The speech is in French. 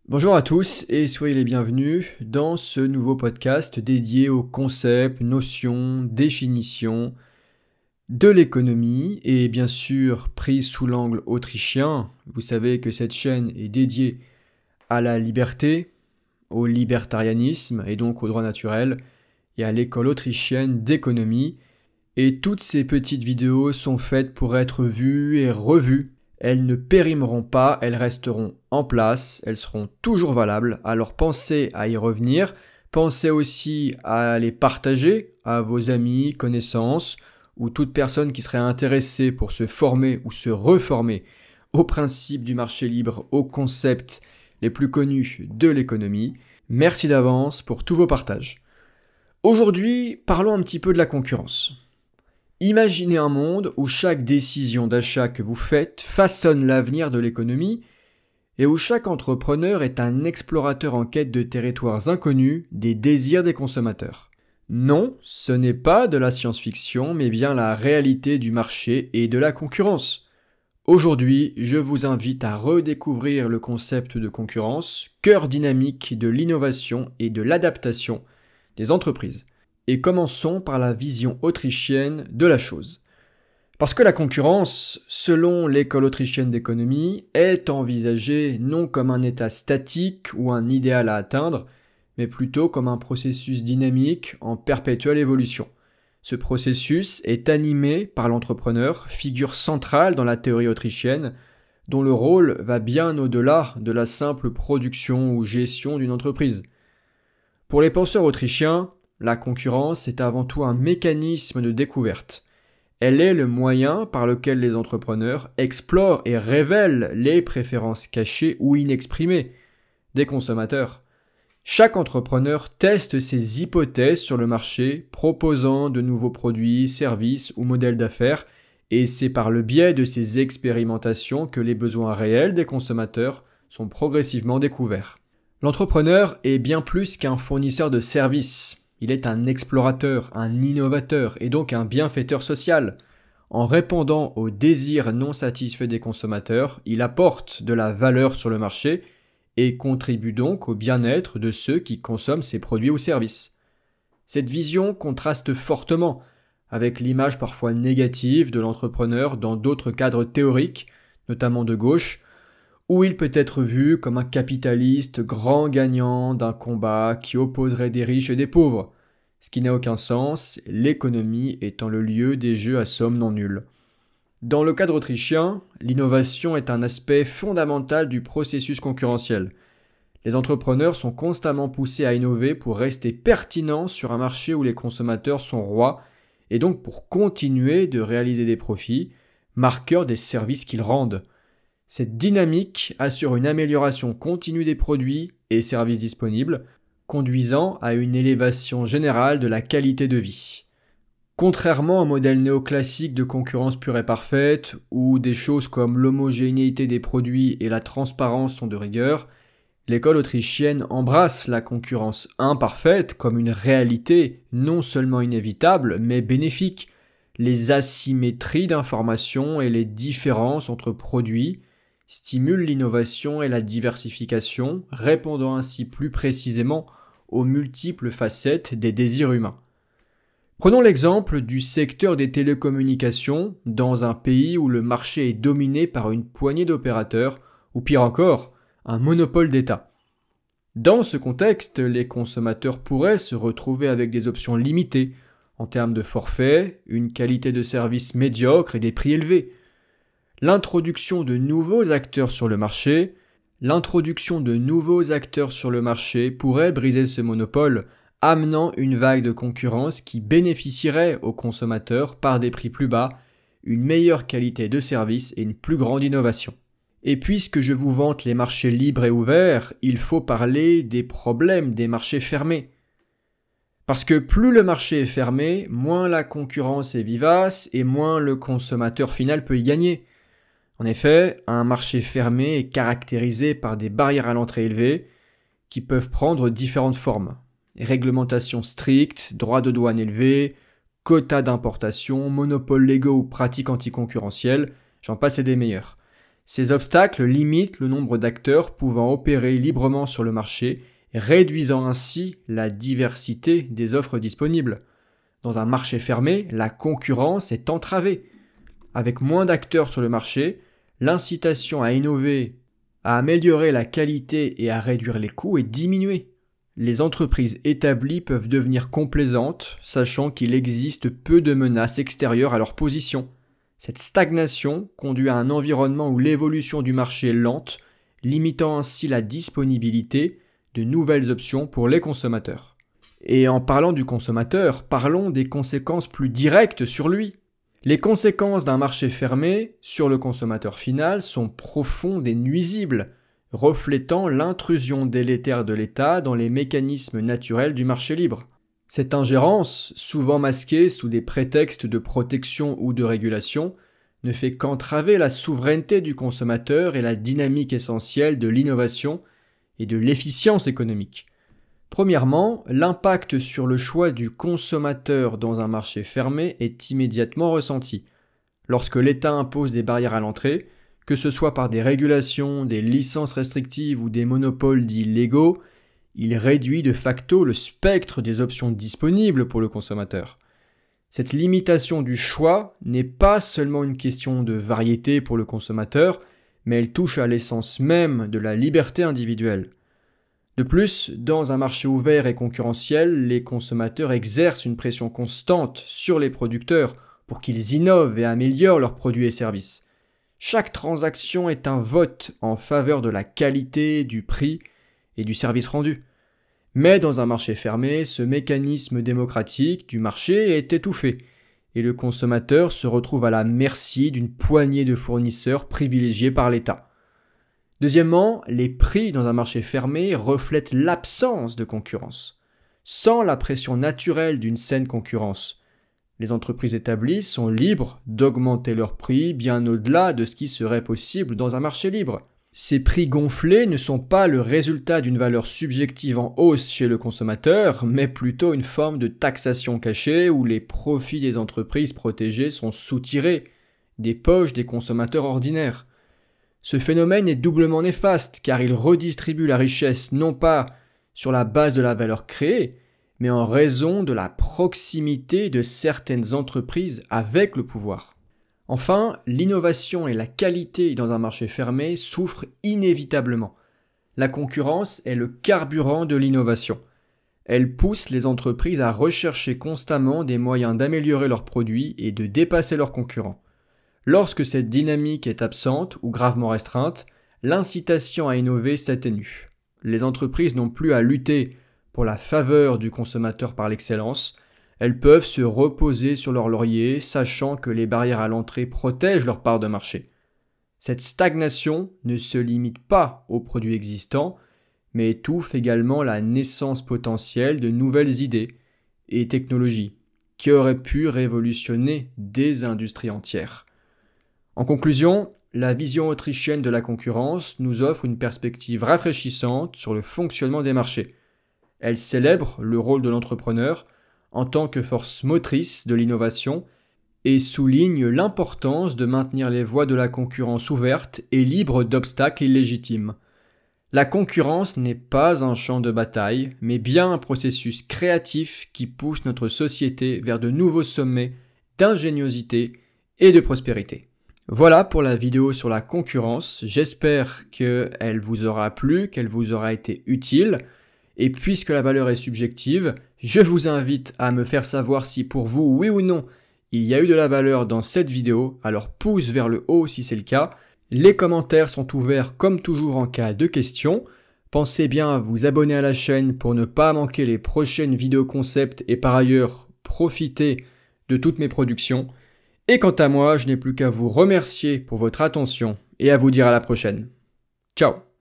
Bonjour à tous et soyez les bienvenus dans ce nouveau podcast dédié aux concepts, notions, définitions de l'économie et bien sûr pris sous l'angle autrichien. Vous savez que cette chaîne est dédiée à la liberté, au libertarianisme et donc au droit naturel et à l'école autrichienne d'économie. Et toutes ces petites vidéos sont faites pour être vues et revues. Elles ne périmeront pas, elles resteront en place, elles seront toujours valables, alors pensez à y revenir, pensez aussi à les partager à vos amis, connaissances, ou toute personne qui serait intéressée pour se former ou se reformer aux principes du marché libre, aux concepts les plus connus de l'économie. Merci d'avance pour tous vos partages. Aujourd'hui, parlons un petit peu de la concurrence. Imaginez un monde où chaque décision d'achat que vous faites façonne l'avenir de l'économie et où chaque entrepreneur est un explorateur en quête de territoires inconnus des désirs des consommateurs. Non, ce n'est pas de la science-fiction, mais bien la réalité du marché et de la concurrence. Aujourd'hui, je vous invite à redécouvrir le concept de concurrence, cœur dynamique de l'innovation et de l'adaptation des entreprises. Et commençons par la vision autrichienne de la chose. Parce que la concurrence, selon l'école autrichienne d'économie, est envisagée non comme un état statique ou un idéal à atteindre, mais plutôt comme un processus dynamique en perpétuelle évolution. Ce processus est animé par l'entrepreneur, figure centrale dans la théorie autrichienne, dont le rôle va bien au-delà de la simple production ou gestion d'une entreprise. Pour les penseurs autrichiens, la concurrence est avant tout un mécanisme de découverte. Elle est le moyen par lequel les entrepreneurs explorent et révèlent les préférences cachées ou inexprimées des consommateurs. Chaque entrepreneur teste ses hypothèses sur le marché, proposant de nouveaux produits, services ou modèles d'affaires, et c'est par le biais de ces expérimentations que les besoins réels des consommateurs sont progressivement découverts. L'entrepreneur est bien plus qu'un fournisseur de services. Il est un explorateur, un innovateur et donc un bienfaiteur social. En répondant aux désirs non satisfaits des consommateurs, il apporte de la valeur sur le marché et contribue donc au bien-être de ceux qui consomment ses produits ou services. Cette vision contraste fortement avec l'image parfois négative de l'entrepreneur dans d'autres cadres théoriques, notamment de gauche, où il peut être vu comme un capitaliste grand gagnant d'un combat qui opposerait des riches et des pauvres, ce qui n'a aucun sens, l'économie étant le lieu des jeux à somme non nulle. Dans le cadre autrichien, l'innovation est un aspect fondamental du processus concurrentiel. Les entrepreneurs sont constamment poussés à innover pour rester pertinents sur un marché où les consommateurs sont rois et donc pour continuer de réaliser des profits, marqueurs des services qu'ils rendent. Cette dynamique assure une amélioration continue des produits et services disponibles, conduisant à une élévation générale de la qualité de vie. Contrairement au modèle néoclassique de concurrence pure et parfaite, où des choses comme l'homogénéité des produits et la transparence sont de rigueur, l'école autrichienne embrasse la concurrence imparfaite comme une réalité non seulement inévitable, mais bénéfique. Les asymétries d'information et les différences entre produits stimulent l'innovation et la diversification, répondant ainsi plus précisément aux multiples facettes des désirs humains. Prenons l'exemple du secteur des télécommunications dans un pays où le marché est dominé par une poignée d'opérateurs, ou pire encore, un monopole d'État. Dans ce contexte, les consommateurs pourraient se retrouver avec des options limitées en termes de forfait, une qualité de service médiocre et des prix élevés. L'introduction de nouveaux acteurs sur le marché pourrait briser ce monopole, amenant une vague de concurrence qui bénéficierait aux consommateurs par des prix plus bas, une meilleure qualité de service et une plus grande innovation. Et puisque je vous vante les marchés libres et ouverts, il faut parler des problèmes des marchés fermés. Parce que plus le marché est fermé, moins la concurrence est vivace et moins le consommateur final peut y gagner. En effet, un marché fermé est caractérisé par des barrières à l'entrée élevées qui peuvent prendre différentes formes. Réglementations strictes, droits de douane élevés, quotas d'importation, monopoles légaux ou pratiques anticoncurrentielles, j'en passe et des meilleurs. Ces obstacles limitent le nombre d'acteurs pouvant opérer librement sur le marché, réduisant ainsi la diversité des offres disponibles. Dans un marché fermé, la concurrence est entravée. Avec moins d'acteurs sur le marché, l'incitation à innover, à améliorer la qualité et à réduire les coûts est diminuée. Les entreprises établies peuvent devenir complaisantes, sachant qu'il existe peu de menaces extérieures à leur position. Cette stagnation conduit à un environnement où l'évolution du marché est lente, limitant ainsi la disponibilité de nouvelles options pour les consommateurs. Et en parlant du consommateur, parlons des conséquences plus directes sur lui. Les conséquences d'un marché fermé sur le consommateur final sont profondes et nuisibles, reflétant l'intrusion délétère de l'État dans les mécanismes naturels du marché libre. Cette ingérence, souvent masquée sous des prétextes de protection ou de régulation, ne fait qu'entraver la souveraineté du consommateur et la dynamique essentielle de l'innovation et de l'efficience économique. Premièrement, l'impact sur le choix du consommateur dans un marché fermé est immédiatement ressenti. Lorsque l'État impose des barrières à l'entrée, que ce soit par des régulations, des licences restrictives ou des monopoles dits légaux, il réduit de facto le spectre des options disponibles pour le consommateur. Cette limitation du choix n'est pas seulement une question de variété pour le consommateur, mais elle touche à l'essence même de la liberté individuelle. De plus, dans un marché ouvert et concurrentiel, les consommateurs exercent une pression constante sur les producteurs pour qu'ils innovent et améliorent leurs produits et services. Chaque transaction est un vote en faveur de la qualité, du prix et du service rendu. Mais dans un marché fermé, ce mécanisme démocratique du marché est étouffé et le consommateur se retrouve à la merci d'une poignée de fournisseurs privilégiés par l'État. Deuxièmement, les prix dans un marché fermé reflètent l'absence de concurrence. Sans la pression naturelle d'une saine concurrence, les entreprises établies sont libres d'augmenter leurs prix bien au-delà de ce qui serait possible dans un marché libre. Ces prix gonflés ne sont pas le résultat d'une valeur subjective en hausse chez le consommateur, mais plutôt une forme de taxation cachée où les profits des entreprises protégées sont soutirés des poches des consommateurs ordinaires. Ce phénomène est doublement néfaste car il redistribue la richesse non pas sur la base de la valeur créée, mais en raison de la proximité de certaines entreprises avec le pouvoir. Enfin, l'innovation et la qualité dans un marché fermé souffrent inévitablement. La concurrence est le carburant de l'innovation. Elle pousse les entreprises à rechercher constamment des moyens d'améliorer leurs produits et de dépasser leurs concurrents. Lorsque cette dynamique est absente ou gravement restreinte, l'incitation à innover s'atténue. Les entreprises n'ont plus à lutter pour la faveur du consommateur par l'excellence, elles peuvent se reposer sur leur laurier, sachant que les barrières à l'entrée protègent leur part de marché. Cette stagnation ne se limite pas aux produits existants, mais étouffe également la naissance potentielle de nouvelles idées et technologies qui auraient pu révolutionner des industries entières. En conclusion, la vision autrichienne de la concurrence nous offre une perspective rafraîchissante sur le fonctionnement des marchés. Elle célèbre le rôle de l'entrepreneur en tant que force motrice de l'innovation et souligne l'importance de maintenir les voies de la concurrence ouvertes et libres d'obstacles illégitimes. La concurrence n'est pas un champ de bataille, mais bien un processus créatif qui pousse notre société vers de nouveaux sommets d'ingéniosité et de prospérité. Voilà pour la vidéo sur la concurrence, j'espère qu'elle vous aura plu, qu'elle vous aura été utile. Et puisque la valeur est subjective, je vous invite à me faire savoir si pour vous, oui ou non, il y a eu de la valeur dans cette vidéo, alors pouce vers le haut si c'est le cas. Les commentaires sont ouverts comme toujours en cas de questions. Pensez bien à vous abonner à la chaîne pour ne pas manquer les prochaines vidéos concept et par ailleurs profiter de toutes mes productions. Et quant à moi, je n'ai plus qu'à vous remercier pour votre attention et à vous dire à la prochaine. Ciao!